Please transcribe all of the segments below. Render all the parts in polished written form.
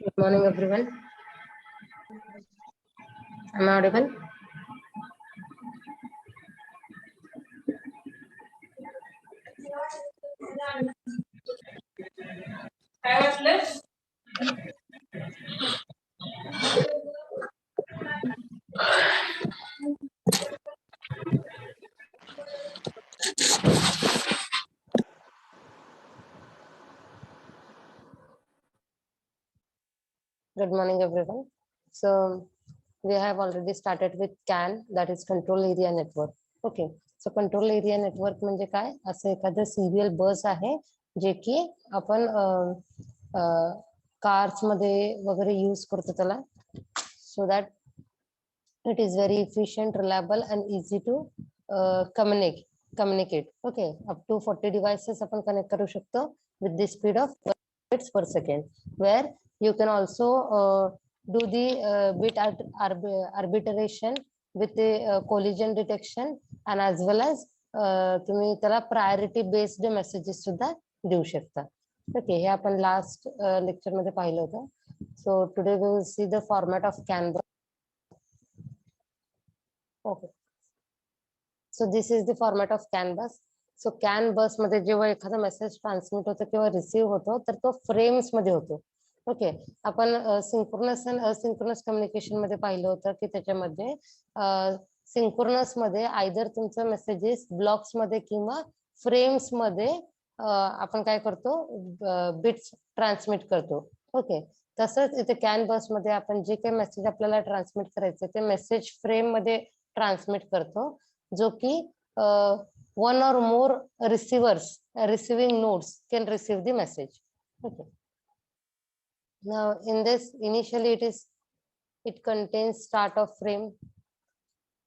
Good morning, everyone. Am I audible? Good morning, everyone. So we have already started with CAN, that is Control Area Network. Okay. So Control Area Network म्हणजे काय? असं एखादं serial bus आहे जे की आपण cars मध्ये वगैरे यूज करतो त्याला, so that it is very efficient, reliable and easy to communicate. Okay, up to 40 devices आपण connect करू शकतो with the speed of 1 bits per second, where you can also do the bit arbitration with the collision detection, and as well as तुम्ही त्याला priority based messages सुद्धा देऊ शकता. Okay, हे आपण लास्ट लेक्चर मध्ये पाहिलं होतं. So today we will see the format of CAN bus. Okay, so this is the format of CAN bus. So CAN bus मध्ये जेव्हा एखादा मेसेज ट्रान्समिट होतो किंवा रिसीव्ह होतो तर तो फ्रेम्स मध्ये होतो. ओके, आपण सिंक्रोनस आणि असिंक्रोनस कम्युनिकेशन मध्ये पाहिलं होतं की त्याच्यामध्ये सिंक्रोनस मध्ये आयदर तुमचं मेसेजेस ब्लॉक्स मध्ये किंवा फ्रेम्स मध्ये आपण काय करतो, बिट्स ट्रान्समिट करतो. ओके, तसंच इथे कॅन बस मध्ये आपण जे काही मेसेज आपल्याला ट्रान्समिट करायचं ते मेसेज फ्रेम मध्ये ट्रान्समिट करतो, जो की one or more receivers, receiving nodes can receive the message. Okay. Now in this, initially it contains start of frame.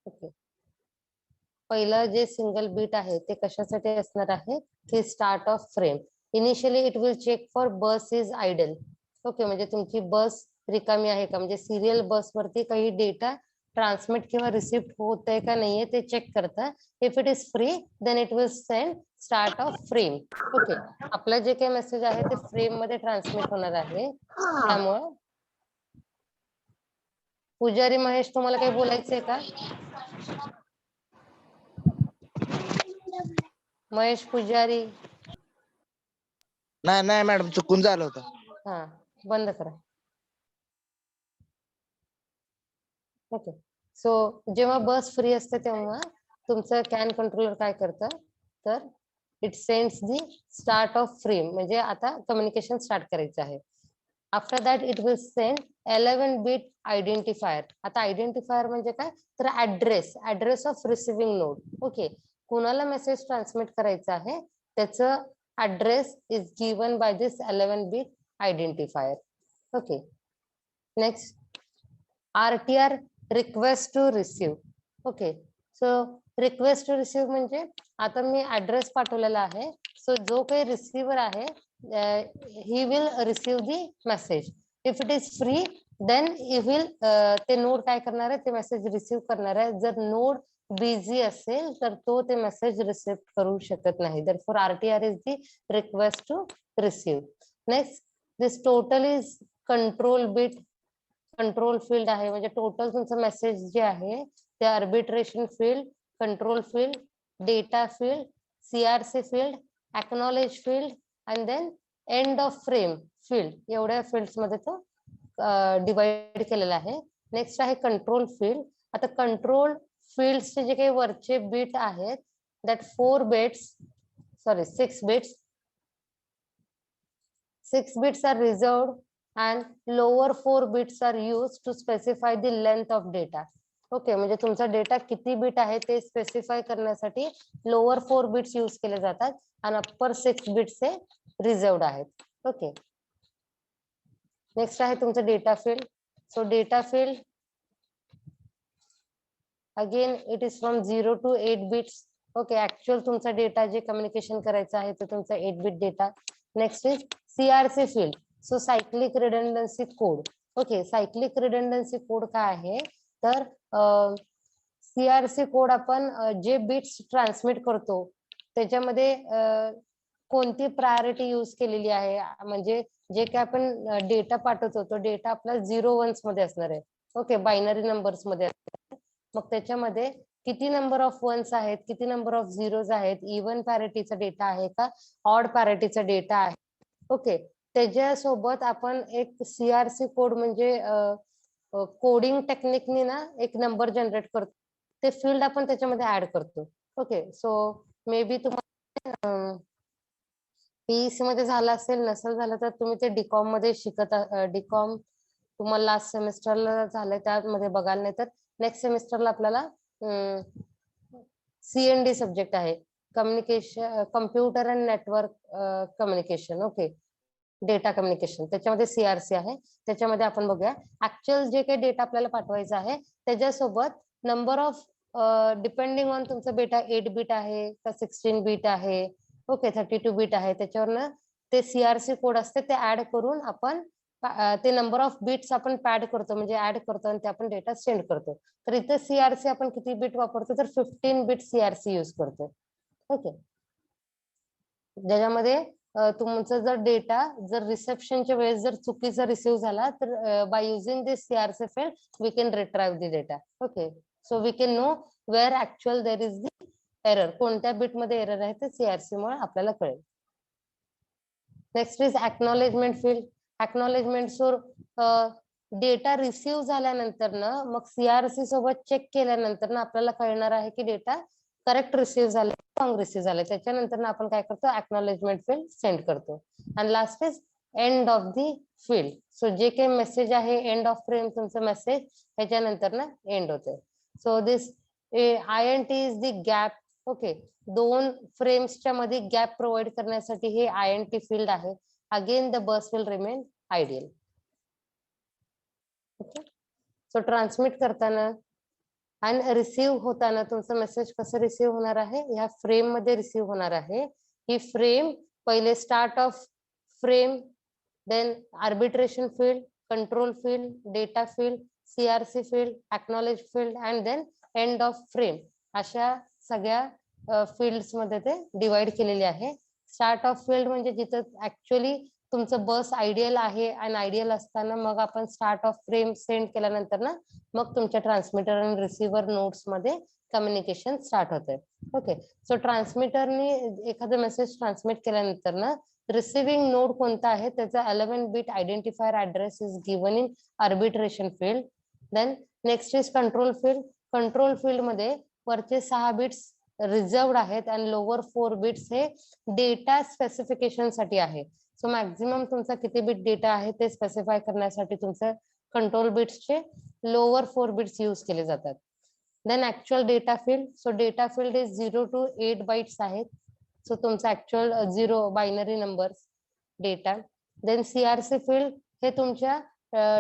Okay. पहिला जे सिंगल बीट आहे ते कशासाठी असणार आहे की start of frame. Initially it will check for bus is idle. Okay, म्हणजे तुमची बस रिकामी आहे का, म्हणजे सिरियल बस वरती काही डेटा ट्रान्समिट किंवा रिसिव्ह होत आहे का नाहीये ते चेक करता. If it is free then it will send start of frame. Okay, आपला जे काही मेसेज आहे ते फ्रेम मध्ये ट्रान्समिट होणार आहे. त्यामुळे पुजारी महेश, तुम्हाला काही बोलायचंय का? महेश पुजारी. नाही मॅडम, चुकून झालं होतं. हा, बंद करा. ओके, सो जेव्हा बस फ्री असते तेव्हा तुमचं कॅन कंट्रोलर काय करतं, तर it sends the start of frame, म्हणजे आता कम्युनिकेशन स्टार्ट करायचं आहे. After that it will send 11 bit identifier. आता आयडेंटिफायर म्हणजे काय, तर address of receiving node. Okay, कुणाला मेसेज ट्रान्समिट करायचा आहे त्याचं address is given by this 11 bit identifier. Okay, next RTR, request to receive. Okay, so request to receive म्हणजे आता मी ऍड्रेस पाठवलेला आहे, सो जो काही रिसिव्हर आहे he will receive the message. If it is free then he will, ते node काय करणार आहे, ते मेसेज रिसीव्ह करणार आहे. जर नोड बिझी असेल तर तो ते मेसेज रिसीव्ह करू शकत नाही. Therefore RTR is the request to receive. Next, this total is control bit. Control field आहे, म्हणजे टोटल तुमचं मेसेज जे आहे ते arbitration field, control field, data field, CRC field, acknowledge field आणि then end of frame field, एवढ्या fields मध्ये तो डिवाइड केलेला आहे. नेक्स्ट आहे कंट्रोल फील्ड. आता कंट्रोल फील्डचे जे काही वरचे बीट आहेत that 6 bits are reserved and lower 4 bits are used to specify the length of data. Okay, म्हणजे तुमचा डेटा किती बीट आहे ते स्पेसिफाय करण्यासाठी लोअर 4 बिट्स यूज केले जातात आणि अप्पर 6 बिट्स हे रिझर्वड आहेत. ओके, नेक्स्ट आहे तुमचं data field. So data field again it is from 0 to 8 bits. Okay, actual तुमचा डेटा जे कम्युनिकेशन करायचं आहे ते तुमचा 8 bit data. Next is CRC field. So cyclic redundancy code. Okay, cyclic redundancy code काय आहे तर सीआरसी कोड आपण जे बिट्स ट्रान्समिट करतो त्याच्यामध्ये कोणती प्रायोरिटी यूज केलेली आहे, म्हणजे जे काय आपण डेटा पाठवतो तो डेटा आपला 0 1s मध्ये असणार आहे. ओके, बायनरी नंबर्स मध्ये असणार. मग त्याच्यामध्ये किती नंबर ऑफ वन्स आहेत, किती नंबर ऑफ झिरोज आहेत, इव्हन पॅरिटीचा डेटा आहे का, ऑड पॅरिटीचा डेटा आहे. ओके, त्याच्यासोबत आपण एक सीआरसी कोड म्हणजे कोडिंग टेक्निकनी ना एक नंबर जनरेट करतो, ते फील्ड आपण त्याच्यामध्ये ऍड करतो. ओके, सो मे बी तुम्हाला पीईसी मध्ये झालं असेल, नसेल झालं तर तुम्ही ते डीकॉम मध्ये शिकत, डीकॉम तुम्हाला लास्ट सेमिस्टरला झालंय त्यामध्ये बघाल, नाही तर नेक्स्ट सेमिस्टरला आपल्याला सीएनडी सब्जेक्ट आहे, communication, computer and network communication. Okay, data communication, त्याच्यामध्ये सीआरसी आहे. त्याच्यामध्ये आपण बघूया ऍक्च्युअल जे काही डेटा आपल्याला पाठवायचा आहे त्याच्यासोबत नंबर ऑफ डिपेंडिंग ऑन तुमचा डेटा 8 बिट आहे का 16 बिट आहे, ओके 32 बिट आहे, त्याच्यावरनं ते सीआरसी कोड असते ते ऍड करून आपण ते नंबर ऑफ बिट्स आपण पॅड करतो, म्हणजे ऍड करतो आणि ते आपण डेटा सेंड करतो. तर इथे सीआरसी आपण किती बिट वापरतो तर 15 बिट सीआरसी यूज करतो. ओके, ज्याच्यामध्ये तुमचा जर डेटा जर रिसेप्शनच्या वेळेस जर चुकीचा रिसिव्ह झाला तर by using this CRC field we can retrieve the data. Okay, so we can know where actual there is the error, कोणत्या बिट मध्ये एरर आहे ते सीआरसी मुळे आपल्याला कळेल. Next is acknowledgement field. Acknowledgement so data receive झाल्यानंतर ना मग सीआरसी सोबत चेक केल्यानंतर ना आपल्याला कळणार आहे की डेटा करेक्ट रिसिव्ह झाले, रॉंग रिसिव्ह झाले. त्याच्यानंतर आपण काय करतो, एक्नॉलेजमेंट फील्ड सेंड करतो. आणि last is end of the field. So जे काही मेसेज आहे एंड ऑफ फ्रेम तुमचं मेसेज ह्याच्यानंतर ना एंड होते. So this INT is the gap. Okay, दोन फ्रेम्सच्या मध्ये गॅप प्रोव्हाइड करण्यासाठी हे INT फील्ड आहे. Again the bus will remain ideal. Okay, so transmit करताना आणि रिसिव्ह होताना तुमचा मेसेज कसं रिसिव्ह होणार आहे, ह्या फ्रेम मध्ये रिसिव्ह होणार आहे. ही फ्रेम पहिले start of frame, then arbitration field, control field, data field, CRC field, acknowledge field and then end of frame, अशा सगळ्या फील्ड्स मध्ये ते डिवाइड केलेले आहे. स्टार्ट ऑफ फील्ड म्हणजे जिथं ऍक्च्युअली तुमचं बस आयडियल आहे आणि आयडियल असताना मग आपण स्टार्ट ऑफ फ्रेम सेंड केल्यानंतर ना मग तुमच्या ट्रान्समीटर आणि रिसिव्हर नोड्स मध्ये कम्युनिकेशन स्टार्ट होते. ओके, सो ट्रान्समीटरनी एखादा मेसेज ट्रान्समिट केल्यानंतर ना रिसिव्हिंग नोड कोणता आहे त्याचा 11 bit identifier address is given in arbitration field. Then next is control field. Control field मध्ये वरचे 6 बिट्स रिझर्वड आहेत आणि लोअर 4 बिट्स हे डेटा स्पेसिफिकेशन साठी आहे. सो मॅक्झिमम तुमचा किती बिट डेटा आहे ते स्पेसिफाय करण्यासाठी तुमचं कंट्रोल बिट्सचे लोअर 4 बिट्स यूज केले जातात. Then actual data field. So data field is 0 to 8 bytes आहेत. सो तुमचा actual 0 binary numbers data. Then CRC field हे तुमच्या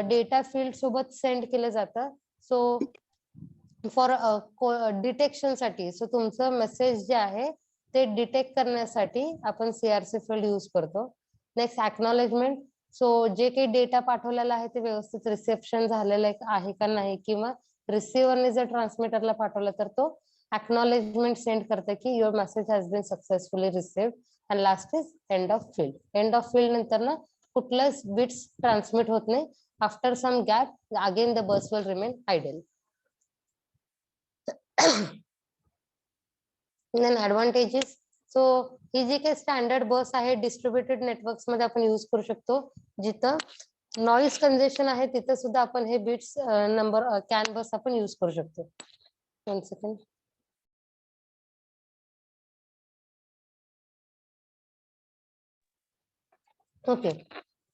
डेटा फील्ड सोबत सेंड केलं जातं. सो फॉर डिटेक्शन साठी, सो तुमचं मेसेज जे आहे ते डिटेक्ट करण्यासाठी आपण सीआरसी फील्ड यूज करतो. Next acknowledgement. सो जे काही डेटा पाठवलेला आहे ते व्यवस्थित रिसेप्शन झालेलं आहे का नाही, किंवा रिसिव्हरने जर ट्रान्समीटरला पाठवलं तर तो एक्नॉलेजमेंट सेंड करते की your message has been successfully received. And last is end of field. End of field नंतर ना कुठलंच बिट्स ट्रान्समिट होत नाही. After some gap again the bus will remain ideal. Then advantages. So ही जी काही स्टँडर्ड बस आहे डिस्ट्रीब्युटेड नेटवर्क्स मध्ये आपण यूज करू शकतो. जिथं नॉइज कंजेशन आहे तिथं सुद्धा आपण हे बिट्स नंबर कॅन बस आपण यूज करू शकतो. 1 सेकंड. ओके,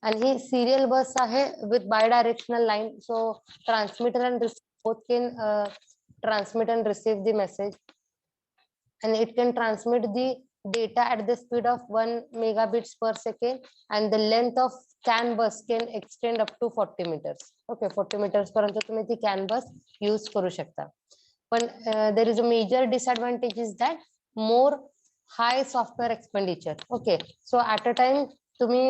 आणि ही सिरियल बस आहे with bidirectional line. So transmitter and both can transmit and receive the message, and it can transmit the data at the speed of 1 megabits per second, and the length of CAN bus can extend up to 40 meters. Okay, 40 meters पर्यंत तुम्ही ती CAN bus use करू शकता. पण there is a major disadvantage is that more high software expenditure. Okay, so at a time तुम्ही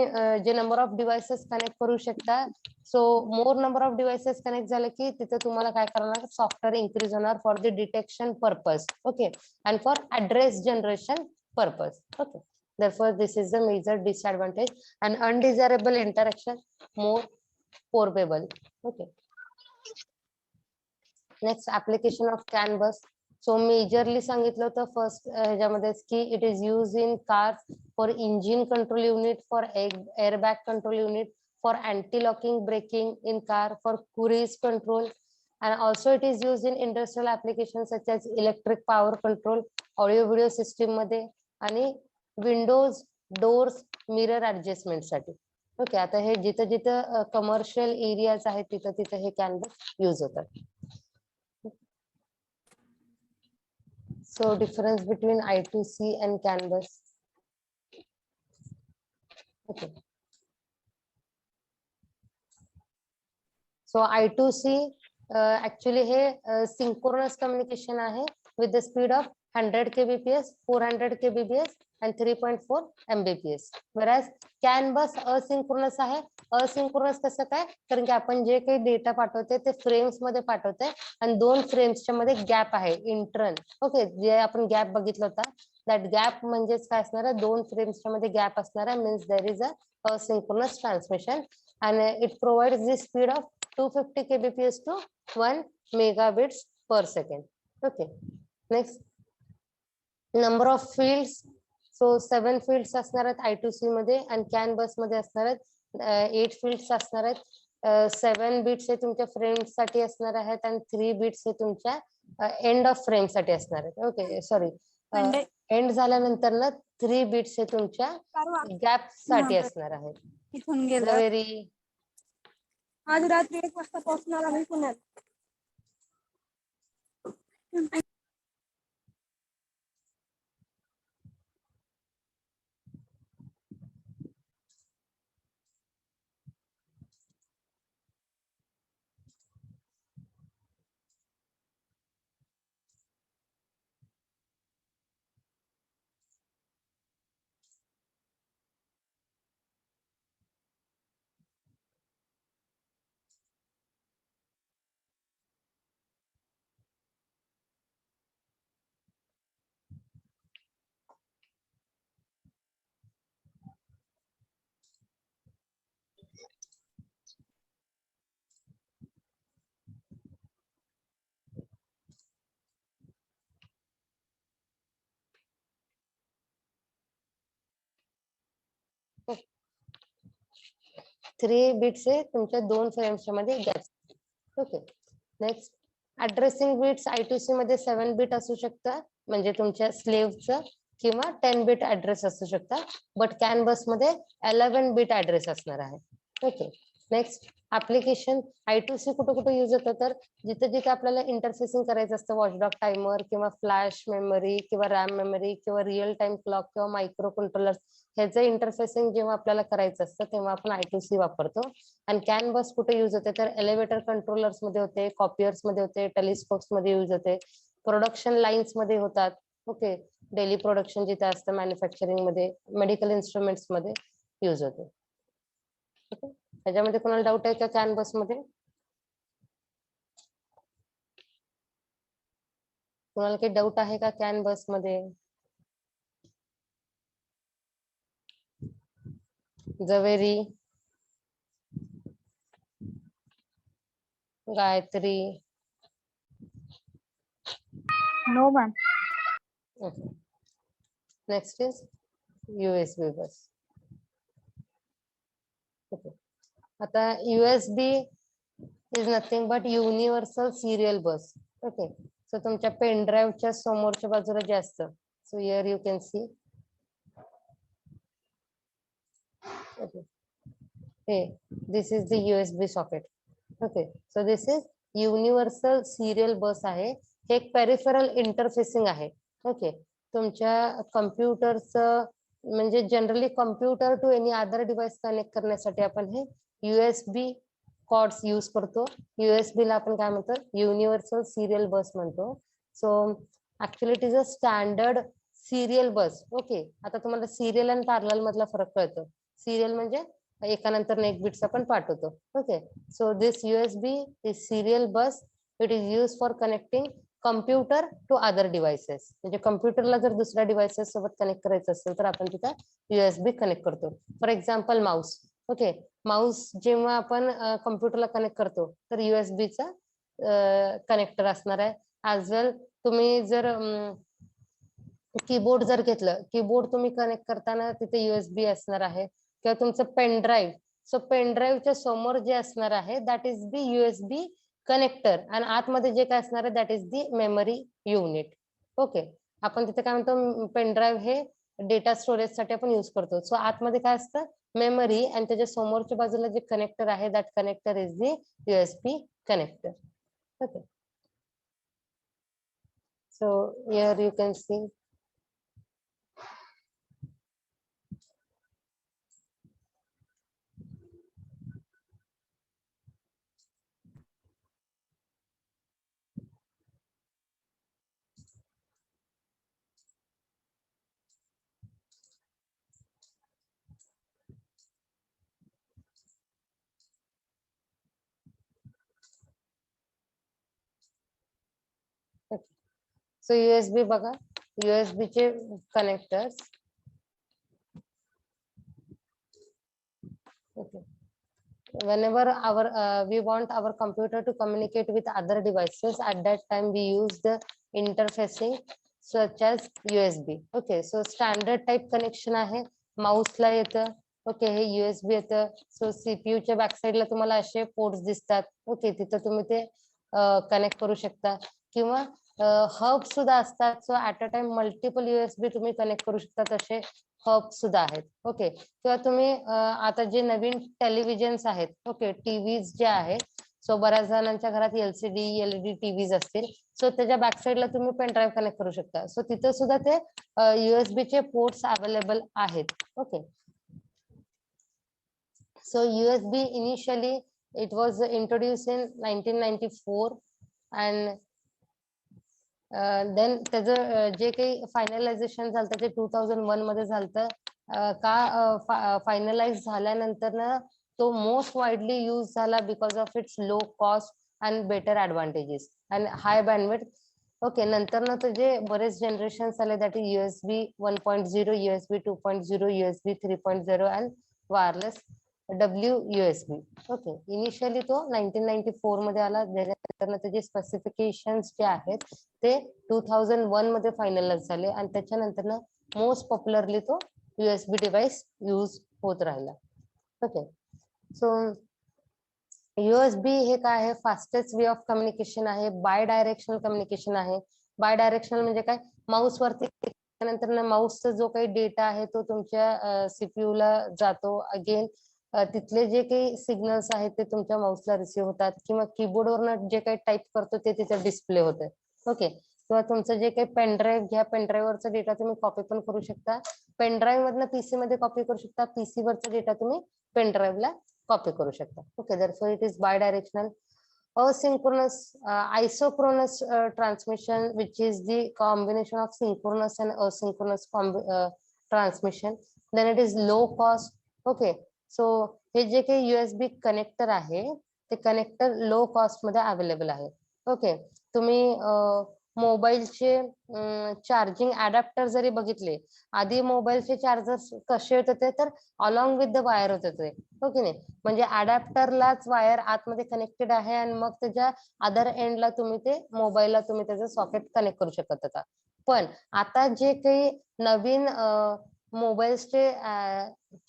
जे number of devices connect करू शकता, so more number of devices connect झाले की तिथे तुम्हाला काय करणार, सॉफ्टवेअर इन्क्रीज होणार for the detection purpose. Okay, and for address generation purpose. Okay, therefore this is the major disadvantage, and undesirable interaction more portable. Okay, next application of CAN bus. So majorly सांगितलं होतं first ह्याच्यामध्ये की it is use in cars for engine control unit, for airbag control unit, for anti locking braking in car, for cruise control, and also it is used in industrial applications such as electric power control, audio video system मध्ये, आणि Windows doors mirror adjustment साठी. Okay, आता हे जिथं जिथं commercial areas आहेत तिथं तिथं हे CAN bus यूज होतात. So difference between I2C and CAN bus. Okay. So I2C actually हे synchronous communication आहे with the speed of 100 kbps, 400 kbps and 3.4 mbps. Whereas CAN bus asynchronous आहे. asynchronous कसं काय, कारण की आपण जे काही डेटा पाठवते ते फ्रेम्स मध्ये पाठवते आणि 2 फ्रेम्सच्या मध्ये गॅप आहे इंटरन. ओके, जे आपण गॅप बघितलं होता, दॅट गॅप म्हणजेच काय असणार आहे, 2 फ्रेम्सच्या मध्ये गॅप असणार आहे, means there is a asynchronous transmission, and it provides the speed of 250 kbps to 1 megabits per second. Okay, next, number of fields. So 7 fields असणार आहेत I2C मध्ये, आणि CAN bus मध्ये असणार आहेत 8 fields असणार आहेत. 7 बिट्स हे तुमच्या फ्रेम्स साठी असणार आहेत आणि 3 बिट्स हे तुमच्या एंड ऑफ फ्रेम साठी असणार आहेत. ओके, सॉरी, एंड झाल्यानंतर ना 3 बिट्स हे तुमच्या गॅप साठी असणार आहेत. इथून गेलं जवेरी आज रात्री 1 वाजता पोहोचणार आम्ही पुण्यात. थ्री बिट्स आहे तुमच्या 2 फ्रेम्सच्या मध्ये gap. Okay, next, addressing bits I2C मध्ये 7 बिट असू शकतं, म्हणजे तुमच्या स्लेव्हचं, किंवा 10 बिट ऍड्रेस असू शकतात. बट CAN bus मध्ये 11 बिट ऍड्रेस असणार आहे. Okay, next, application. I2C कुठे कुठे युज होतं, तर जिथे जिथे आपल्याला इंटरफेसिंग करायचं असतं, वॉचडॉग टायमर किंवा फ्लॅश मेमरी किंवा रॅम मेमरी किंवा रिअल टाइम क्लॉक किंवा मायक्रो कंट्रोलर, ह्याचं इंटरफेसिंग जेव्हा आपल्याला करायचं असतं तेव्हा आपण I2C वापरतो. आणि CAN bus कुठे युज होते, तर एलिव्हेटर कंट्रोलर्स मध्ये होते, कॉपियर्स मध्ये होते, टेलिस्कोप्स मध्ये युज होते, प्रोडक्शन लाईन्स मध्ये होतात. ओके, डेली प्रोडक्शन जिथे असतं मॅन्युफॅक्चरिंग मध्ये, मेडिकल इन्स्ट्रुमेंट्स मध्ये युज होते. ओके, ह्याच्यामध्ये कोणाला डाऊट आहे का CAN bus मध्ये? कोणाला काही डाऊट आहे का CAN bus मध्ये? Javeri, Gayatri. No ma'am. Okay. Next is USB bus. Okay. आता USB is nothing but universal serial bus. Okay. So तुमच्या पेन ड्राईव्हच्या समोरच्या बाजूला जे असतं. So here you can see. Okay. Hey, this is the USB socket. Okay. So this is universal serial bus आहे. हे एक peripheral interfacing आहे. Okay, तुमच्या कम्प्युटरचं म्हणजे generally computer to any other device connect करण्यासाठी आपण हे USB कॉर्ड्स यूज करतो. USB ला आपण काय म्हणतो, युनिव्हर्सल सिरियल बस म्हणतो. So actually it is a standard serial bus. Okay, आता तुम्हाला सिरियल आणि पॅरलल मधला फरक कळतो. सिरियल म्हणजे एकानंतर एक बिट्स आपण पाठवतो. Okay, so this USB is serial bus. It is use for connecting computer to other devices. म्हणजे कम्प्युटरला जर दुसऱ्या डिव्हाइसेस सोबत कनेक्ट करायचं असेल तर आपण तिथं USB कनेक्ट करतो. For example Mouse. Okay, Mouse जेव्हा आपण कम्प्युटरला कनेक्ट करतो तर USB चा कनेक्टर असणार आहे. ऍज वेल तुम्ही जर कीबोर्ड जर घेतलं, कीबोर्ड तुम्ही कनेक्ट करताना तिथे USB असणार आहे, किंवा तुमचं पेन ड्राईव्ह. सो पेन ड्राईव्हच्या समोर जे असणार आहे that is the USB connector, आणि आतमध्ये जे काय असणार आहे that is the memory unit. Okay, आपण तिथे काय म्हणतो, पेन ड्राईव्ह हे डेटा स्टोरेज साठी आपण युज करतो. सो आतमध्ये काय असतं, मेमरी, आणि त्याच्या समोरच्या बाजूला जे कनेक्टर आहे that connector is the USB connector. Okay, so here you can see. So USB बघा, USB चे connectors. Okay, whenever we want our computer to communicate with other devices, at that time we use the interfacing such as USB. Okay, so standard type connection आहे, माऊसला येतं. Okay, हे USB येतं. So CPU च्या back साईडला तुम्हाला असे ports दिसतात. Okay, तिथं तुम्ही ते कनेक्ट करू शकता, किंवा हब सुद्धा असतात. So at a time multiple USB तुम्ही कनेक्ट करू शकता, तसे हब सुद्धा आहेत. ओके, किंवा तुम्ही आता जे नवीन टेलिव्हिजन्स आहेत, ओके, टीव्हीज जे आहेत, सो बऱ्याच जणांच्या घरात LCD LED टीव्हीज असतील. सो त्याच्या बॅक साईडला तुम्ही पेन ड्राईव्ह कनेक्ट करू शकता. सो तिथे सुद्धा ते USB चे पोर्ट्स अवेलेबल आहेत. Okay, so USB initially it was introduced in 1994, and then त्याचं जे काही फायनलायझेशन झालं ते 2001 मध्ये झालं. का फायनलाइज झाल्यानंतर ना तो मोस्ट वाईडली यूज झाला because of its low cost and better advantages and high bandwidth. Okay, नंतर ना त्याचे बरेच जनरेशन आले, that is USB 1.0, USB 2.0, USB 3.0 and wireless WUSB. Okay, initially तो 1994 मध्ये आला. त्याच्यानंतर त्याचे स्पेसिफिकेशन्स जे आहेत ते 2001 मध्ये फायनलाइज झाले, आणि त्याच्यानंतर ना मोस्ट पॉप्युलरली तो USB डिव्हाइस यूज होत राहिला. ओके, सो USB हे काय आहे, फास्टेस्ट वे ऑफ कम्युनिकेशन आहे, बाय डायरेक्शनल कम्युनिकेशन आहे. बाय डायरेक्शनल म्हणजे काय, माऊस वरती नंतर माऊसचा जो काही डेटा आहे तो तुमच्या CPU ला जातो. अगेन तिथले जे काही सिग्नल्स आहेत ते तुमच्या माऊसला रिसीव्ह होतात, किंवा कीबोर्ड वरनं जे काही टाईप करतो ते तिथे डिस्प्ले होते. ओके, किंवा तुमचं जे काही पेनड्राईव्ह घ्या, पेनड्राईव्ह वरचा डेटा तुम्ही कॉपी पण करू शकता. पेनड्राईव्ह मधनं PC मध्ये कॉपी करू शकता, PC वरचा डेटा तुम्ही पेनड्राईव्हला कॉपी करू शकता. Okay, therefore it is bidirectional. Asynchronous, isochronous transmission, which is the combination of synchronous and asynchronous transmission. Then it is low cost. Okay, so हे जे काही USB कनेक्टर आहे ते कनेक्टर लो कॉस्ट मध्ये available आहे. Okay, तुम्ही मोबाईलचे charging adapter जरी बघितले, आधी मोबाईलचे चार्जर्स कसे होते तर अलॉंग विथ द वायर होते ते. ओके नाही, म्हणजे अडॅप्टरलाच वायर आतमध्ये कनेक्टेड आहे, आणि मग त्याच्या अदर एंडला तुम्ही ते मोबाईलला तुम्ही त्याचं सॉकेट कनेक्ट करू शकत होता. पण आता जे काही नवीन मोबाईलचे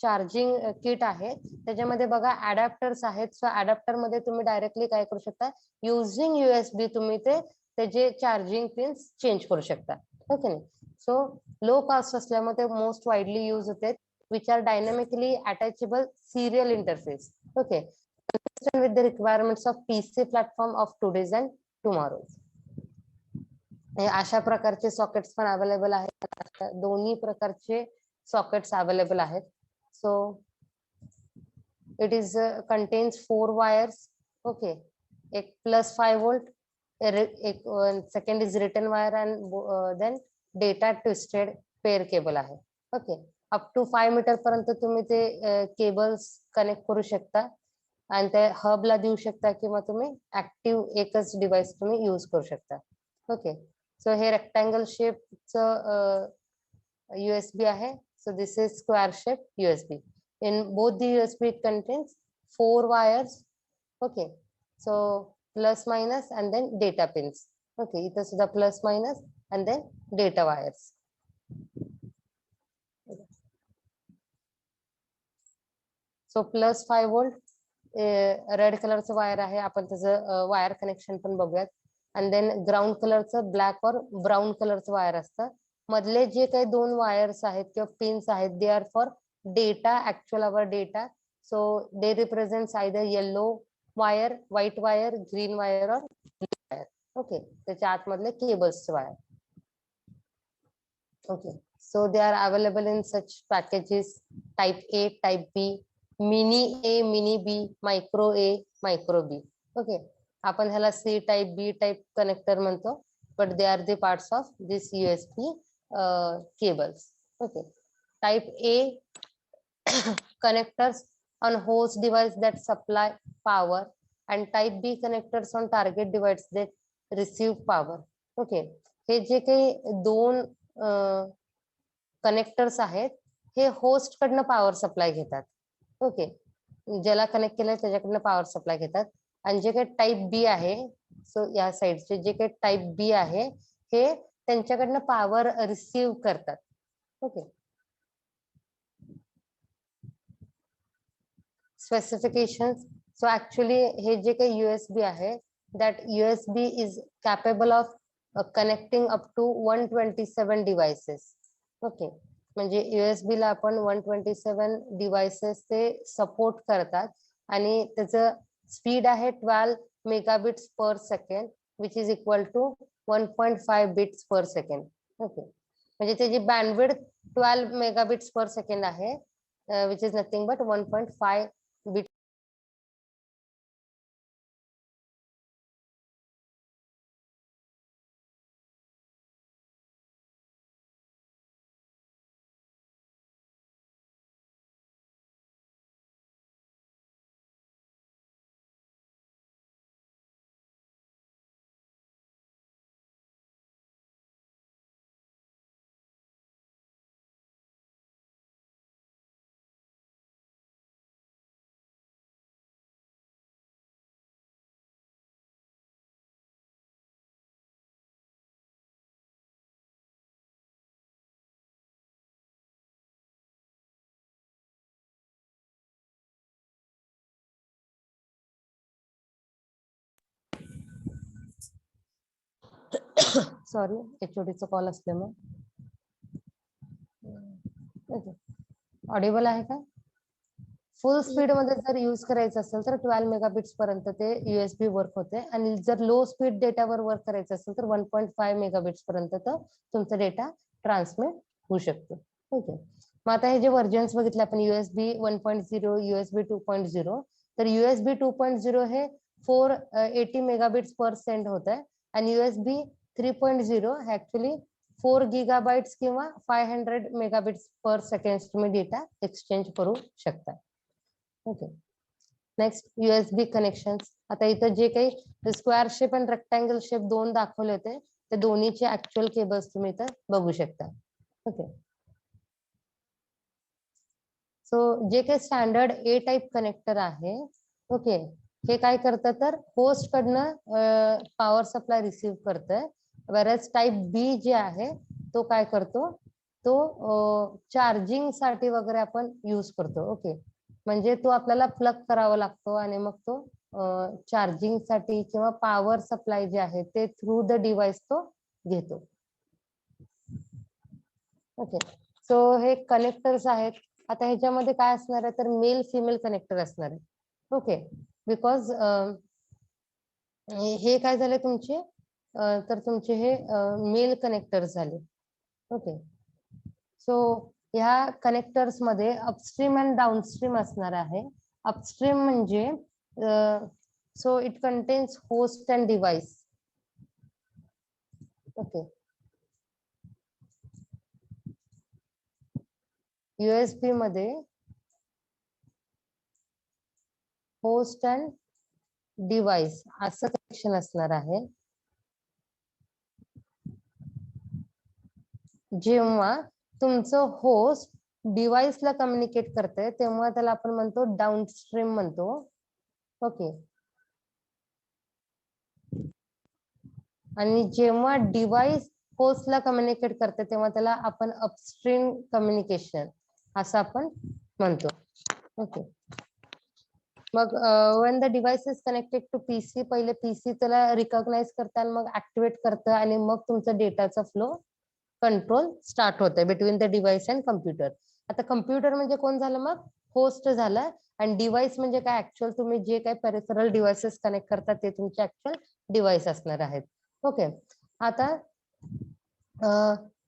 चार्जिंग किट आहे त्याच्यामध्ये बघा अडॅप्टर्स आहेत. सो अडॅप्टर मध्ये तुम्ही डायरेक्टली काय करू शकता, युझिंग USB तुम्ही ते त्याचे चार्जिंग पिन्स चेंज करू शकता. ओके नाही, सो लो कॉस्ट असल्यामुळे मोस्ट वाईडली यूज होते, which are dynamically attachable serial interface. Okay, consistent with the requirements of PC platform of today's and tomorrow's. अशा प्रकारचे सॉकेट्स पण अवेलेबल आहेत, दोन्ही प्रकारचे सॉकेट्स अवेलेबल आहेत. So it is contains 4 wires. Okay, एक +5 volt, एक second is return wire and then data twisted pair cable आहे. ओके, अप टू 5 मीटर पर्यंत तुम्ही ते केबल्स कनेक्ट करू शकता आणि ते हबला देऊ शकता किंवा तुम्ही ऍक्टिव्ह एकच डिव्हाइस तुम्ही यूज करू शकता. ओके, सो हे रेक्टँगल शेपचं USB आहे. So this is square shape USB. In both the USB it contains 4 wires. Okay, so plus minus and then data pins. Okay, इथं सुद्धा plus minus and then data wires. So +5 volt red कलरचं wire आहे, आपण त्याचं wire connection पण बघूयात. आणि then ground कलरचं ब्लॅक और ब्राऊन कलरचं वायर असतं. मधले जे काही 2 वायर्स आहेत किंवा पिन्स आहेत, they are for data, actual our data. So they represents either yellow wire, white wire, green wire और ब्लू वायर. ओके, त्याच्या आतमधले केबल्सचे wire. Okay, so they are available in such packages type A, type B, mini A, mini B, micro A, micro B. Okay, आपण ह्याला C type, B type connector म्हणतो, but they are the parts of this USB cables. Okay, type A connectors on host device that supply power and type B connectors on target device that receive power. Okay, हे जे काही 2 connectors आहेत, हे host कडनं power supply घेतात. Okay, ज्याला connect केलंय त्याच्याकडनं पॉवर सप्लाय घेतात. आणि जे काही टाईप बी आहे, सो या साईडचे जे काही टाईप बी आहे, हे त्यांच्याकडनं पॉवर रिसीव्ह करतात. Okay, specifications. सो ऍक्च्युअली हे जे काही USB आहे, that USB is capable of connecting up to 127 devices. Okay, म्हणजे USB ला आपण 127 डिव्हाइसेस ते सपोर्ट करतात आणि त्याचं स्पीड आहे 12 megabits per second, which is equal to 1.5 bits per second. Okay, म्हणजे त्याची बँडविड्थ 12 मेगाबिट्स पर सेकंड आहे, which is nothing but 1.5 bit. Sorry, HODचा कॉल असल्यामुळे. ऑडिबल आहे का? फुल स्पीड मध्ये जर यूज करायचं असेल तर 12 मेगाबिट्स पर्यंत ते USB वर्क होते आणि जर लो स्पीड डेटावर वर्क करायचं असेल तर 1.5 मेगाबिट्स पर्यंत तुमचा डेटा ट्रान्समिट होऊ शकतो. ओके, मग आता हे जे व्हर्जन्स बघितले आपण USB 1.0, USB 2.0, तर USB 2.0 हे 480 मेगाबिट्स पर सेकंड होत आहे आणि USB 3.0 हे ऍक्च्युअली 4 गिगाबाइट्स किंवा 500 मेगाबिट्स पर सेकंड तुम्ही डेटा एक्सचेंज करू शकता. Okay, next USB connection. आता इथं जे काही स्क्वेअर शेप आणि रेक्टँगल शेप 2 दाखवले होते, ते दोन्हीचे ऍक्च्युअल केबल्स तुम्ही इथं बघू शकता. ओके, सो जे काही स्टँडर्ड A टाइप कनेक्टर आहे, ओके, हे काय करतं तर होस्ट कडनं पॉवर सप्लाय रिसीव्ह करतंय, वेरएज टाइप B जे आहे तो काय करतो, तो चार्जिंग साठी वगैरे आपण यूज करतो. ओके, म्हणजे तो आपल्याला प्लग करावा लागतो आणि मग तो चार्जिंग साठी किंवा पॉवर सप्लाय जे आहे ते थ्रू द डिव्हाइस तो घेतो. ओके, सो हे कनेक्टर्स आहेत. आता ह्याच्यामध्ये काय असणार आहे तर मेल फिमेल कनेक्टर असणार आहे. ओके, बिकॉज हे काय झाले तुमचे तर तुमचे हे मेल कनेक्टर झाले. ओके, सो ह्या कनेक्टर्स मध्ये अपस्ट्रीम अँड डाउनस्ट्रीम असणार आहे. अपस्ट्रीम म्हणजे so it contains host and device. Okay, USB मध्ये होस्ट अँड डिव्हाइस असं कनेक्शन असणार आहे. जेव्हा तुमचं होस्ट डिव्हाइसला कम्युनिकेट करते तेव्हा त्याला आपण म्हणतो डाउनस्ट्रीम म्हणतो. ओके, आणि जेव्हा डिव्हाइस होस्टला कम्युनिकेट करते तेव्हा त्याला आपण अपस्ट्रीम कम्युनिकेशन असं आपण म्हणतो. ओके, मग when the device is connected to PC, पहिले PC त्याला रिकॉग्नाइज करतं आणि मग ऍक्टिव्हेट करतं आणि मग तुमचा डेटाचा फ्लो कंट्रोल स्टार्ट होतंय between the device and computer. आता कम्प्युटर म्हणजे कोण झालं, मग होस्ट झालं, आणि डिव्हाइस म्हणजे काय, ऍक्च्युअल तुम्ही जे काही पेरिफेरल डिव्हाइसेस कनेक्ट करतात ते तुमचे ऍक्च्युअल डिव्हाइस असणार आहेत. ओके, आता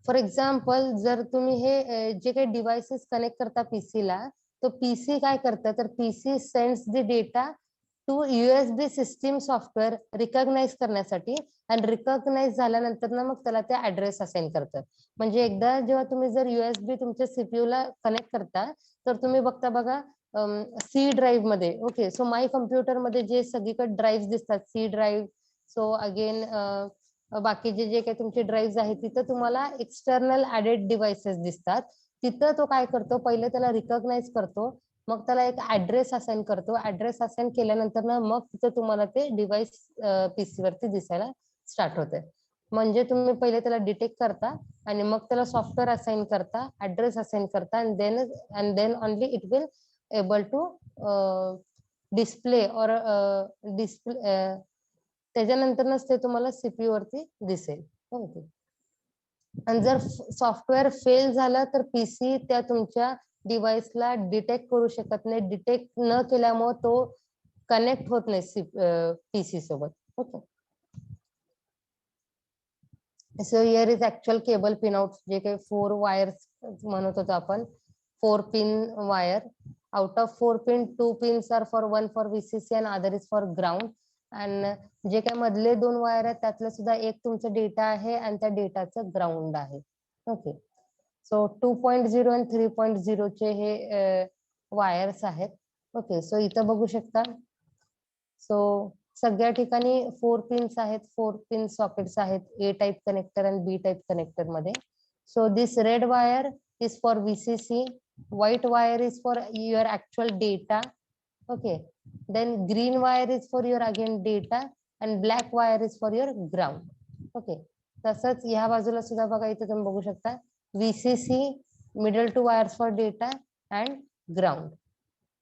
फॉर एक्झाम्पल जर तुम्ही हे जे काही डिव्हाइसेस कनेक्ट करता पीसीला, तो पीसी काय करतं, तर PC sends the data to USB system software recognise करण्यासाठी, आणि रिकॉग्नाइज झाल्यानंतर ना मग त्याला ते ऍड्रेस असाइन करतं. म्हणजे एकदा जेव्हा तुम्ही जर USB तुमच्या CPU ला कनेक्ट करता तर तुम्ही बघता बघा सी ड्राईव्ह मध्ये. ओके, सो माय कम्प्युटर मध्ये जे सगळीकडे ड्राईव्ह दिसतात, सी ड्राईव्ह, सो अगेन बाकीचे जे काही तुमचे ड्राईव्ह आहेत तिथं तुम्हाला एक्सटर्नल ऍडेड डिव्हाइसेस दिसतात. तिथं तो काय करतो, पहिले त्याला रिकॉग्नाइज करतो, मग त्याला एक ऍड्रेस असाइन करतो. ऍड्रेस असाइन केल्यानंतर ना मग तिथं तुम्हाला ते डिव्हाइस पीसी वरती दिसायला स्टार्ट होते. म्हणजे तुम्ही पहिले त्याला डिटेक्ट करता आणि मग त्याला सॉफ्टवेअर असाइन करता, ऍड्रेस असाइन करता, and then only it will able to display और डिस्प्ले, त्याच्यानंतरच ते तुम्हाला सीपीयू वरती दिसेल. ओके, आणि जर सॉफ्टवेअर फेल झालं तर पीसी त्या तुमच्या डिव्हाइसला डिटेक्ट करू शकत नाही. डिटेक्ट न केल्यामुळे तो कनेक्ट होत नाही पीसी सोबत. Okay, so here is actual cable pin out, जे काही 4 वायर्स म्हणत होतो आपण, 4 pin wire. Out of 4 pin 2 pins are for, one for VCC and other is for ground. आणि जे काही मधले 2 वायर आहेत त्यातलं सुद्धा एक तुमचा डेटा आहे आणि त्या डेटाचं ग्राउंड आहे. ओके, सो 2.0 आणि 3.0 चे हे वायर्स आहेत. ओके, सो इथं बघू शकता, सो सगळ्या ठिकाणी 4 पिन्स आहेत, 4 पिन सॉकेट्स आहेत, ए टाइप कनेक्टर आणि बी टाइप कनेक्टर मध्ये. So this red wire is for VCC, white wire is for your actual data. Okay, then green wire is for your again data, and black wire is for your ground. Okay, तसंच ह्या बाजूला सुद्धा बघा, इथे तुम्ही बघू शकता VCC, middle two wires for data and ground.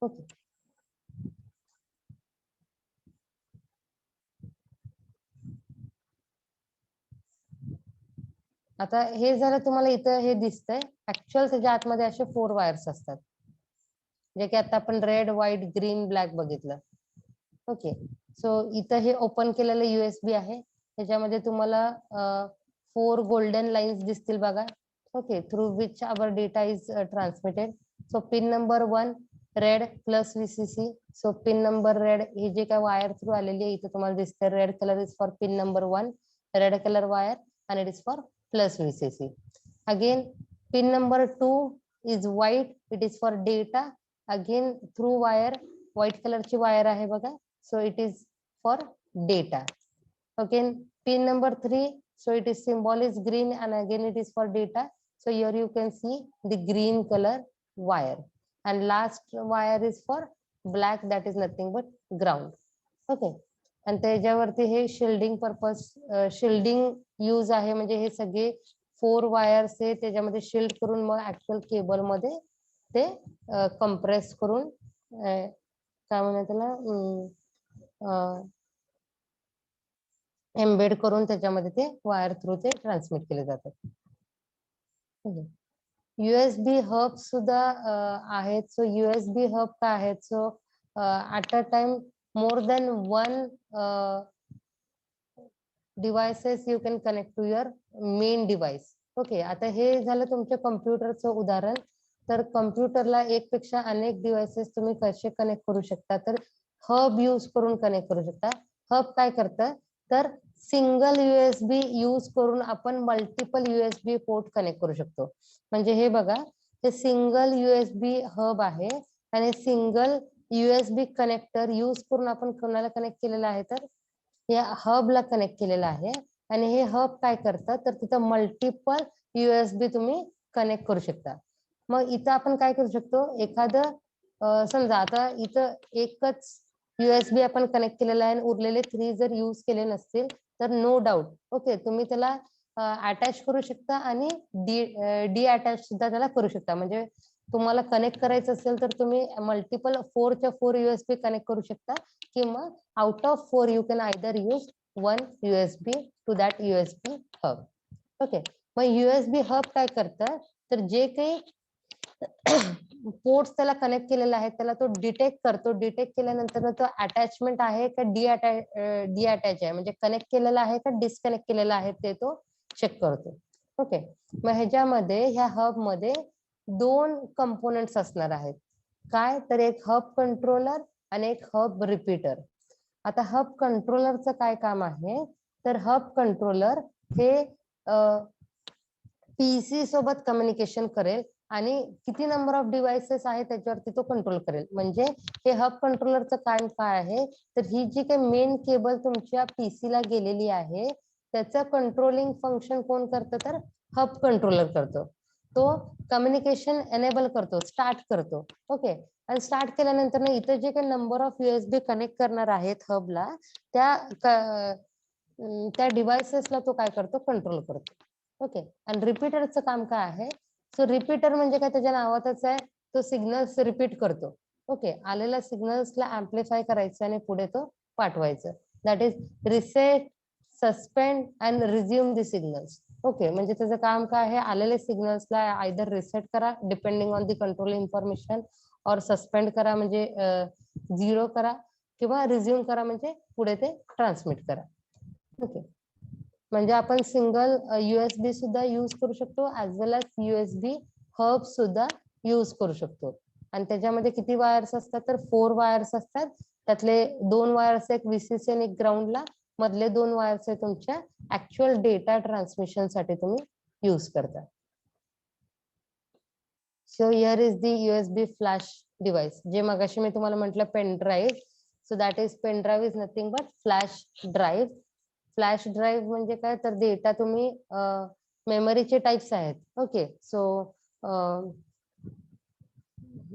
Okay, आता हे झालं तुम्हाला इथं हे दिसतंय. ऍक्च्युअल त्याच्या आतमध्ये असे 4 वायर्स असतात, जे की आता आपण रेड, व्हाईट, ग्रीन, ब्लॅक बघितलं. ओके, सो इथं हे ओपन केलेलं USB आहे, त्याच्यामध्ये तुम्हाला 4 गोल्डन लाईन्स दिसतील बघा. Okay, through which our data is transmitted. So pin number 1 red plus VCC. So pin number red, हे जे काय वायर थ्रू आलेली आहे इथे तुम्हाला दिसते, red colour is for pin number 1, red colour wire, and it is for plus VCC. Again, pin number 2 is white, it is for data. Again, through wire, white color ची wire आहे बघा, so it is for data. Again, pin number 3, so it is symbol is green, and again it is for data. So here you can see the green color wire, and last wire is for black, that is nothing but ground. Okay, आणि त्याच्यावरती हे shielding purpose, shielding use आहे, म्हणजे हे सगळे 4 wires आहे त्याच्यामध्ये shield करून मग ऍक्च्युअल केबल मध्ये ते कंप्रेस करून काय म्हणतात त्याला, एम्बेड करून त्याच्यामध्ये ते वायर थ्रू ते ट्रान्समिट केले जातात. USB हब सुद्धा आहेत. सो USB हब काय आहेत, so at a time more than one devices you can connect to your main device. Okay, आता हे झालं तुमच्या कम्प्युटरचं उदाहरण. तर कम्प्युटरला एक पेक्षा अनेक डिव्हाइसेस तुम्ही कसे कनेक्ट करू शकता, तर हब यूज करून कनेक्ट करू शकता. हब काय करतं, तर सिंगल USB यूज करून आपण मल्टिपल USB पोर्ट कनेक्ट करू शकतो. म्हणजे हे बघा, हे सिंगल USB हब आहे आणि सिंगल USB कनेक्टर यूज करून आपण कोणाला कनेक्ट केलेलं आहे, तर या हबला कनेक्ट केलेलं आहे. आणि हे हब काय करतं, तर तिथं मल्टिपल USB तुम्ही कनेक्ट करू शकता. मग इथं आपण काय करू शकतो, एखादं समजा आता इथं एकच USB आपण कनेक्ट केलेला आहे आणि उरलेले 3 जर यूज केले नसतील, तर नो डाऊट ओके तुम्ही त्याला अटॅच करू शकता आणि डी अटॅच सुद्धा त्याला करू शकता. म्हणजे तुम्हाला कनेक्ट करायचं असेल तर तुम्ही मल्टिपल 4च्या 4 USB कनेक्ट करू शकता, किंवा out of 4 you can either use 1 USB to that USB hub. Okay, मग USB हब काय करतं, तर जे काही पोर्ट्स त्याला कनेक्ट केलेला आहे त्याला तो डिटेक्ट करतो. डिटेक्ट केल्यानंतर तो अटॅचमेंट आहे का डिअटॅच आहे, म्हणजे कनेक्ट केलेला आहे का डिस्कनेक्ट केलेला आहे ते तो चेक करतो. ओके, मग ह्याच्यामध्ये ह्या हब मध्ये 2 कंपोनेंट्स असणार आहेत. काय, तर एक हब कंट्रोलर आणि एक हब रिपीटर. आता हब कंट्रोलरचं काय काम आहे, तर हब कंट्रोलर हे पीसी सोबत कम्युनिकेशन करेल आणि किती नंबर ऑफ डिव्हाइसेस आहे त्याच्यावरती तो कंट्रोल करेल. म्हणजे हे हब कंट्रोलरचं काम काय आहे, तर ही जी काही मेन केबल तुमच्या पीसी ला गेलेली आहे त्याचं कंट्रोलिंग फंक्शन कोण करतं, तर हब कंट्रोलर करतो. तो कम्युनिकेशन एनेबल करतो, स्टार्ट करतो. ओके, आणि स्टार्ट केल्यानंतर ना इथं जे काही नंबर ऑफ USB कनेक्ट करणार आहेत हबला, त्या डिव्हाइसेसला तो काय करतो, कंट्रोल करतो. ओके, आणि रिपीटरचं काम काय आहे, सो रिपीटर म्हणजे काय, त्याच्या नावातच आहे, तो सिग्नल्स रिपीट करतो. ओके, आलेल्या सिग्नल्सला अँप्लिफाय करायचं आणि पुढे तो पाठवायचं. That is reset, suspend and resume the signals. Okay, म्हणजे त्याचं काम काय आहे, आलेले सिग्नल्सला आयदर रिसेट करा depending on the control information, और सस्पेंड करा म्हणजे 0 करा, किंवा रिझ्यूम करा म्हणजे पुढे ते ट्रान्समिट करा. ओके, म्हणजे आपण सिंगल USB सुद्धा यूज करू शकतो ऍज वेल एज USB हब सुद्धा यूज करू शकतो. आणि त्याच्यामध्ये किती वायर्स असतात, तर 4 वायर्स असतात. त्यातले 2 वायर्स एक VCC आणि एक ग्राउंडला, मधले 2 वायर्स आहे तुमच्या ऍक्च्युअल डेटा ट्रान्समिशन साठी तुम्ही यूज करता. So here is the USB flash device. जे मगाशी मी तुम्हाला म्हटलं pen drive, so that is pen drive is nothing but flash drive. Flash drive म्हणजे काय, तर डेटा तुम्ही मेमरीचे टाइप्स आहेत. ओके, सो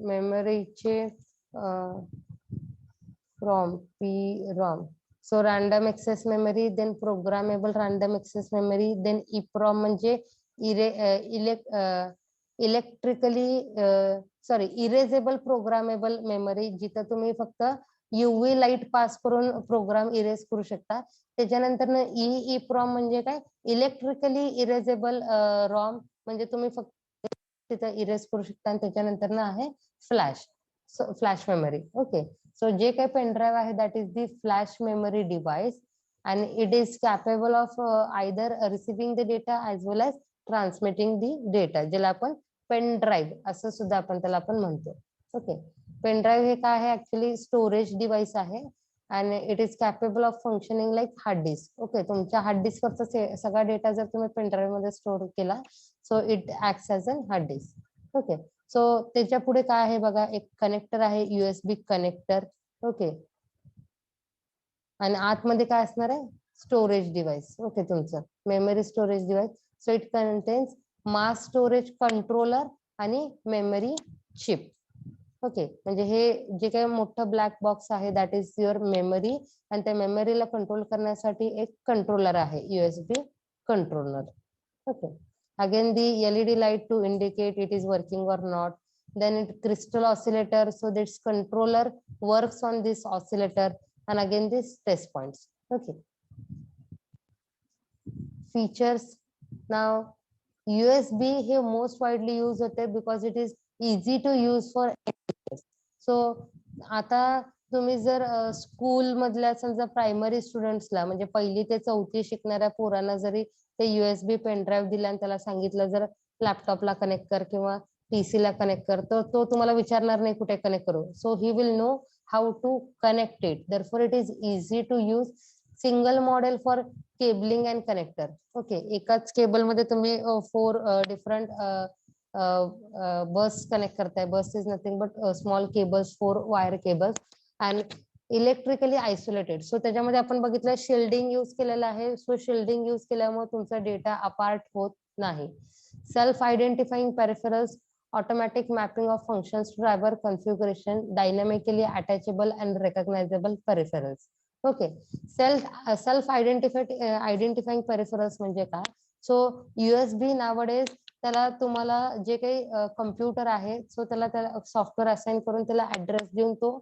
मेमरीचे ROM, PROM. So random access memory, then programmable random access memory, then EPROM म्हणजे erasable programmable memory, जिथं तुम्ही फक्त UV लाईट पास करून प्रोग्राम इरेज करू शकता. त्याच्यानंतर EEPROM म्हणजे काय, इलेक्ट्रिकली इरेजेबल रॉम, म्हणजे तुम्ही फक्त तिथं इरेज करू शकता. आणि त्याच्यानंतर आहे flash, flash memory. Okay, so जे काही पेन ड्राईव्ह आहे that is the flash memory device, and it is capable of either receiving the data as well as transmitting the data, ज्याला आपण पेन ड्राईव्ह असं सुद्धा आपण त्याला आपण म्हणतो. ओके, पेन ड्राईव्ह हे काय आहे, ऍक्च्युअली स्टोरेज डिव्हाइस आहे आणि it is capable of functioning like hard disk. Okay, तुमच्या हार्ड डिस्कवरचा सगळा डेटा जर तुम्ही पेन ड्राईव्ह मध्ये स्टोअर केला, so it acts as an hard disk. Okay, so त्याच्या पुढे काय आहे बघा, एक कनेक्टर आहे USB कनेक्टर. ओके, आणि आतमध्ये काय असणार आहे, स्टोरेज डिव्हाइस. ओके, तुमचं memory storage device. So it contains mass storage controller आणि मेमरी चिप. ओके, म्हणजे हे जे काही मोठं ब्लॅक बॉक्स आहे दॅट इज युअर मेमरी, आणि त्या मेमरीला कंट्रोल करण्यासाठी एक कंट्रोलर आहे, USB controller. Okay, again the LED light to indicate it is working or not. Then it crystal oscillator, so this controller works on this oscillator, and again this test points. Okay, features. Now USB हे most widely used होते because it is easy to use for. So आता तुम्ही जर school मधल्या समजा primary स्टुडंट्सला म्हणजे 1ली ते 4थी शिकणाऱ्या पोरांना जरी ते USB पेन ड्राईव्ह दिला आणि त्याला सांगितलं जर लॅपटॉपला कनेक्ट कर किंवा PC ला कनेक्ट कर, तर तो तुम्हाला विचारणार नाही कुठे कनेक्ट करू. So he will know how to connect it. Therefore it is easy to use. Single model for cabling and connector. Okay, एकाच केबल मध्ये तुम्ही 4 डिफरंट बस कनेक्ट करताय. Bus is nothing but small cables, 4 wire cables and electrically isolated. So त्याच्यामध्ये आपण बघितलं shielding use केलेलं आहे. So shielding use केल्यामुळे तुमचा डेटा अपार्ट होत नाही. Self identifying peripherals, automatic mapping of functions to driver configuration, dynamically attachable and recognisable peripherals. Okay, self identifying peripherals म्हणजे काय? सो USB नावडेज त्याला तुम्हाला जे काही कम्प्युटर आहे सो त्याला सॉफ्टवेअर असाइन करून त्याला ऍड्रेस देऊन तो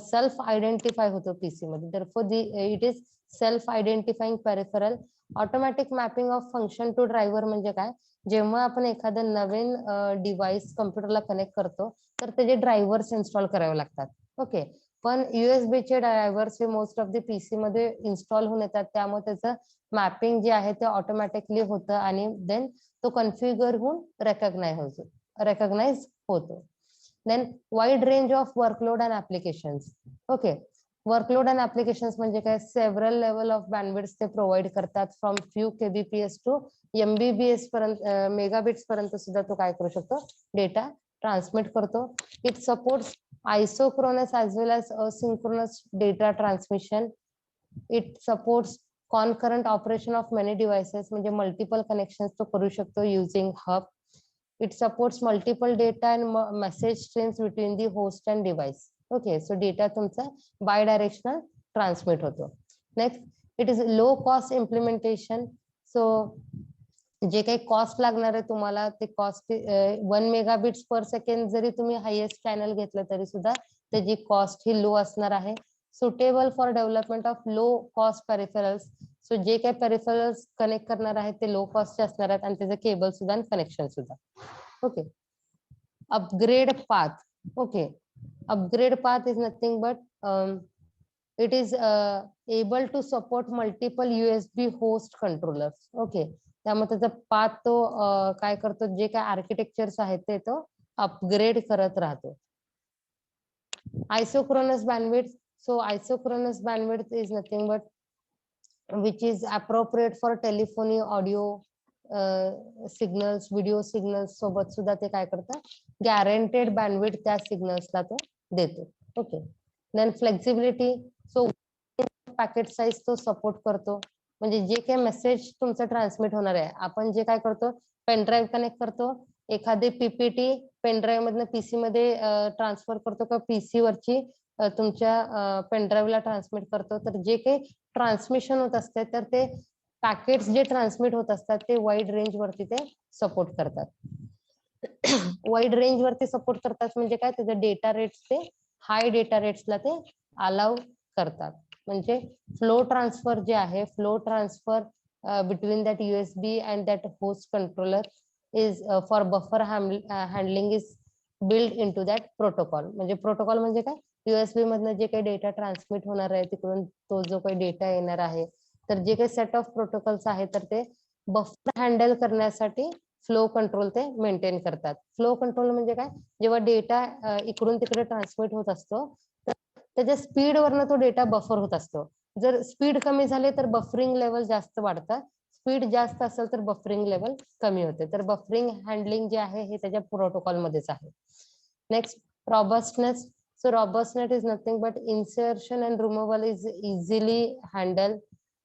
सेल्फ आयडेंटिफाय होतो PC मध्ये. Therefore it is self identifying peripheral. Automatic mapping of function to driver म्हणजे काय? जेव्हा आपण एखादं नवीन डिव्हाइस कम्प्युटरला कनेक्ट करतो तर त्याचे ड्रायव्हर्स इन्स्टॉल करावे लागतात. ओके, पण USB चे ड्रायव्हर्स हे मोस्ट ऑफ द PC मध्ये इन्स्टॉल होऊन येतात. त्यामुळे त्याचं मॅपिंग जे आहे ते ऑटोमॅटिकली होतं आणि देन तो कन्फिगर होऊन रेकग्नाइज होतो. Then wide range of workload and applications. Okay, workload and applications म्हणजे काय? सेव्हरल लेवल ऑफ बँडविड्थ ते प्रोव्हाइड करतात. From few KBPS to MBBS पर्यंत, मेगाबिट्स पर्यंत सुद्धा तो काय करू शकतो? डेटा ट्रान्समिट करतो. It supports isochronous as well as asynchronous data transmission. It supports concurrent operation of many devices म्हणजे मल्टिपल कनेक्शन तो करू शकतो using hub. It supports multiple data and message streams between the host and device. Okay, so data तुमचा bye directional transmit होतो. Next, it is low cost implementation. So जे काही cost लागणार आहे तुम्हाला ते कॉस्ट 1 मेगाबिट्स पर सेकंड जरी तुम्ही हायेस्ट चॅनल घेतलं तरी सुद्धा त्याची कॉस्ट ही लो असणार आहे. Suitable for development of low cost peripherals. So जे काही पेरिफेरल्स कनेक्ट करणार आहेत ते लो कॉस्टचे असणार आहेत आणि त्याचं केबल सुद्धा आणि कनेक्शन सुद्धा. Okay, upgrade path. Okay, upgrade path is nothing but it is able to support multiple USB host controllers. Okay, त्यामुळे त्याचा पाथ तो काय करतो? जे काय आर्किटेक्चर्स आहेत ते तो अपग्रेड करत राहतो. Isochronous bandwidth. So isochronous bandwidth is nothing but which is appropriate for telephony, audio signals, video signals सोबत सुद्धा ते काय करतात? गॅरंटेड बँडविड्थ त्या सिग्नल्सला तो देतो. Okay, then flexibility. So packet size तो सपोर्ट करतो. म्हणजे जे काही मेसेज तुमचं ट्रान्समिट होणार आहे, आपण जे काय करतो? पेनड्राईव्ह कनेक्ट करतो, एखादी PPT पेनड्राईव्ह मधनं PC मध्ये ट्रान्सफर करतो किंवा PC वरची तुमच्या पेनड्राईव्हला ट्रान्समिट करतो. तर जे काही ट्रान्समिशन होत असते तर ते पॅकेट्स जे ट्रान्समिट होत असतात ते वाईड रेंज वरती ते सपोर्ट करतात. वाईड रेंज वरती सपोर्ट करतात म्हणजे काय? त्याचे डेटा रेट्स ते हाय डेटा रेट्सला ते अलाउ करतात. म्हणजे फ्लो ट्रान्सफर जे आहे, flow transfer between that USB and that host controller is for buffer handling is build into that protocol. म्हणजे प्रोटोकॉल म्हणजे काय? USB मधनं जे काही डेटा ट्रान्समिट होणार आहे तिकडून तो जो काही डेटा येणार आहे तर जे काही सेट ऑफ प्रोटोकॉल्स आहेत तर ते बफर हँडल करण्यासाठी फ्लो कंट्रोल ते मेंटेन करतात. फ्लो कंट्रोल म्हणजे काय? जेव्हा डेटा इकडून तिकडे ट्रान्समिट होत असतो तर त्याच्या स्पीड वरनं तो डेटा बफर होत असतो. जर स्पीड कमी झाली तर बफरिंग लेवल जास्त वाढतात, स्पीड जास्त असेल तर बफरिंग लेवल कमी होते. तर बफरिंग हँडलिंग जे आहे हे त्याच्या प्रोटोकॉल मध्येच आहे. Next, रॉबस्टनेस. So robustness is nothing but insertion and removal is easily handled.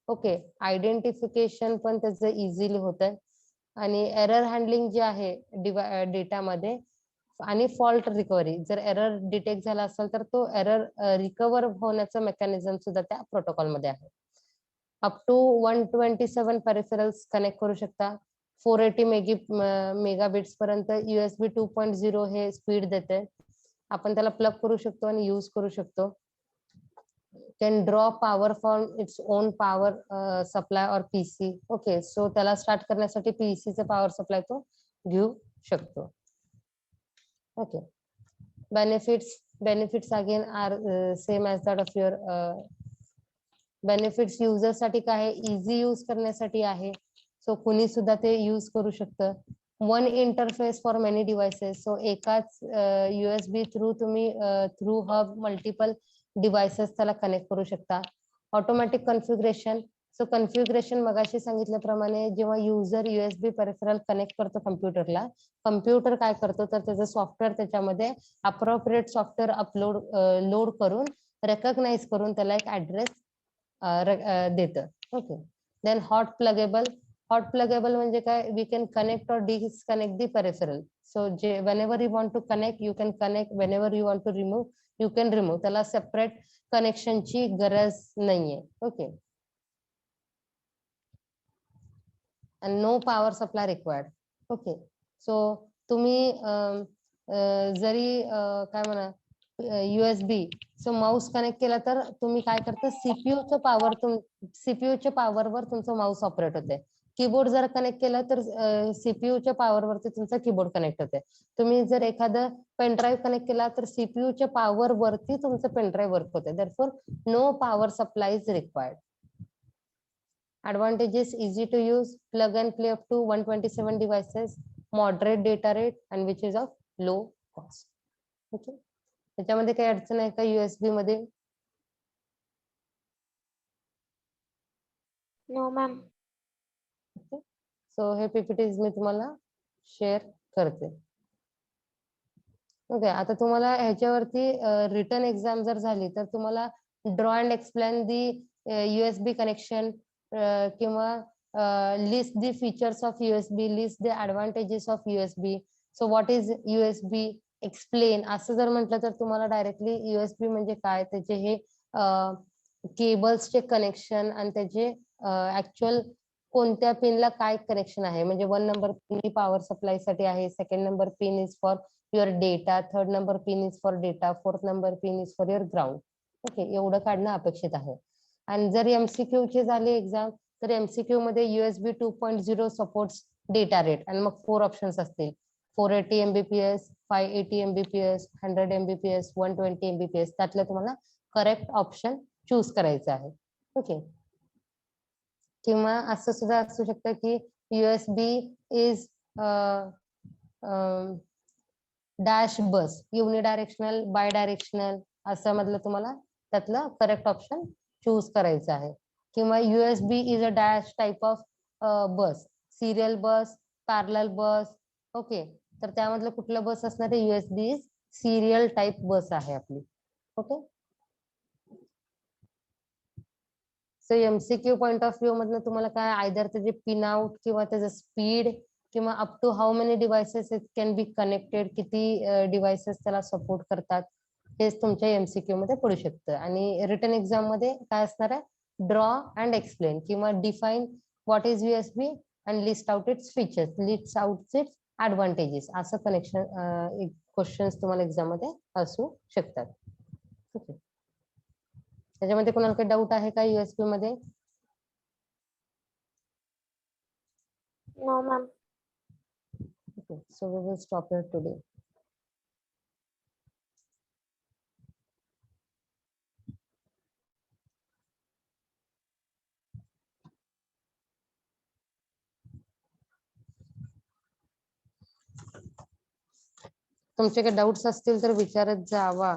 Okay, identification पण त्याचं इझिली होत आहे आणि एरर हँडलिंग जे आहे डेटामध्ये आणि फॉल्ट रिकव्हरी. जर एरर डिटेक्ट झाला असेल तर तो एरर रिकव्हर होण्याचं मेकॅनिझम सुद्धा त्या प्रोटोकॉल मध्ये आहे. अप टू 127 पेरिफेरल्स कनेक्ट करू शकता. 480 मेगाबिट्स पर्यंत USB 2.0 हे स्पीड देते. आपण त्याला प्लग करू शकतो आणि यूज करू शकतो. Can draw power from its own power supply or PC. Okay, so त्याला स्टार्ट करण्यासाठी PC चे पॉवर सप्लाय तो घेऊ शकतो. Okay, benefits. Benefits again are same as that of your benefits user साठी काय आहे, इझी यूज करण्यासाठी आहे. सो कुणी सुद्धा ते यूज करू शकतं. One interface for many devices. So एकाच USB थ्रू तुम्ही थ्रू हब मल्टिपल डिव्हाइसेस त्याला कनेक्ट करू शकता. Automatic configuration. सो कॉन्फिगरेशन मगाशी सांगितल्याप्रमाणे जेव्हा युजर USB पेरिफेरल कनेक्ट करतो कम्प्युटरला, कम्प्युटर काय करतो तर त्याचं सॉफ्टवेअर त्याच्यामध्ये अप्रोप्रिएट सॉफ्टवेअर अपलोड लोड करून रेकग्नाइज करून त्याला एक ऍड्रेस देतं. Okay. Then hot pluggable. Hot pluggable म्हणजे काय, we can connect or disconnect the peripheral. So जे whenever you want to connect you can connect, whenever you want to remove you can remove. त्याला separate कनेक्शनची गरज नाहीये. Okay. and no power supply required. Okay. So तुम्ही जरी काय म्हणा USB so Mouse connect केला तर तुम्ही काय करता, सीपीयूच्या पॉवरवर तुमचं माऊस ऑपरेट होते. कीबोर्ड जर कनेक्ट केला तर सीपीयूच्या पॉवरवरती तुमचा कीबोर्ड कनेक्ट होते. तुम्ही जर एखादं पेनड्राईव्ह कनेक्ट केला तर सीपीयूच्या पॉवरवरती तुमचं पेनड्राईव्ह वर्क होते. Therefore no power supply is required. Advantages: easy to use, plug and play up to 127 devices, moderate data rate, and which is of low cost. Okay. त्याच्यामध्ये काही अडचण आहे का USB मध्ये? No ma'am. सो हे PPTs मी तुम्हाला share करते. ओके. आता तुम्हाला ह्याच्यावरती रिटर्न एक्झाम जर झाली तर तुम्हाला draw and explain the USB connection किंवा list the features of USB, list the advantages of USB. So what is USB, explain असं जर म्हटलं तर तुम्हाला डायरेक्टली USB म्हणजे काय, त्याचे हे केबल्सचे कनेक्शन आणि त्याचे ऍक्च्युअल कोणत्या पिनला काय कनेक्शन आहे. म्हणजे 1 नंबर पिन पॉवर सप्लाय साठी आहे, 2nd number pin is for your data, 3rd number pin is for data, 4th number pin is for your ground. Okay. एवढं काढणं अपेक्षित आहे. आणि जर MCQ चे झाले एक्झाम तर MCQ मध्ये USB 2.0 सपोर्ट्स डेटा रेट आणि मग 4 ऑप्शन्स असतील. 480 MBPS, 580 MBPS, 100 MBPS, 120 MBPS. त्यातलं तुम्हाला करेक्ट ऑप्शन चूज करायचं आहे. ओके. किंवा असं सुद्धा असू शकतं की USB is dash bus, unidirectional, bidirectional असं मधलं तुम्हाला त्यातलं करेक्ट ऑप्शन चूज करायचं आहे. किंवा USB is a dash type of bus, serial bus, parallel bus. Okay. तर त्यामधलं कुठलं बस असणार आहे, USB इज सिरियल टाइप बस आहे आपली. Okay. So MCQ point of view मधनं तुम्हाला काय, आयदर त्याचे पिन आउट किंवा त्याचं स्पीड किंवा up to how many devices it can be connected, किती डिव्हाइसेस त्याला सपोर्ट करतात, हेच तुमच्या MCQ मध्ये पडू शकतं. आणि रिटन एक्झाम मध्ये काय असणार आहे, ड्रॉ अँड एक्सप्लेन किंवा define what is USB and list out its features, list out it's advantages, असं कनेक्शन क्वेश्चन्स तुम्हाला एक्झाम मध्ये असू शकतात. ओके. त्याच्यामध्ये कोणाला काही डाऊट आहे का USB मध्ये? No ma'am. Okay, so we will stop here today. तुमचे काही डाऊट्स असतील तर विचारत जावा.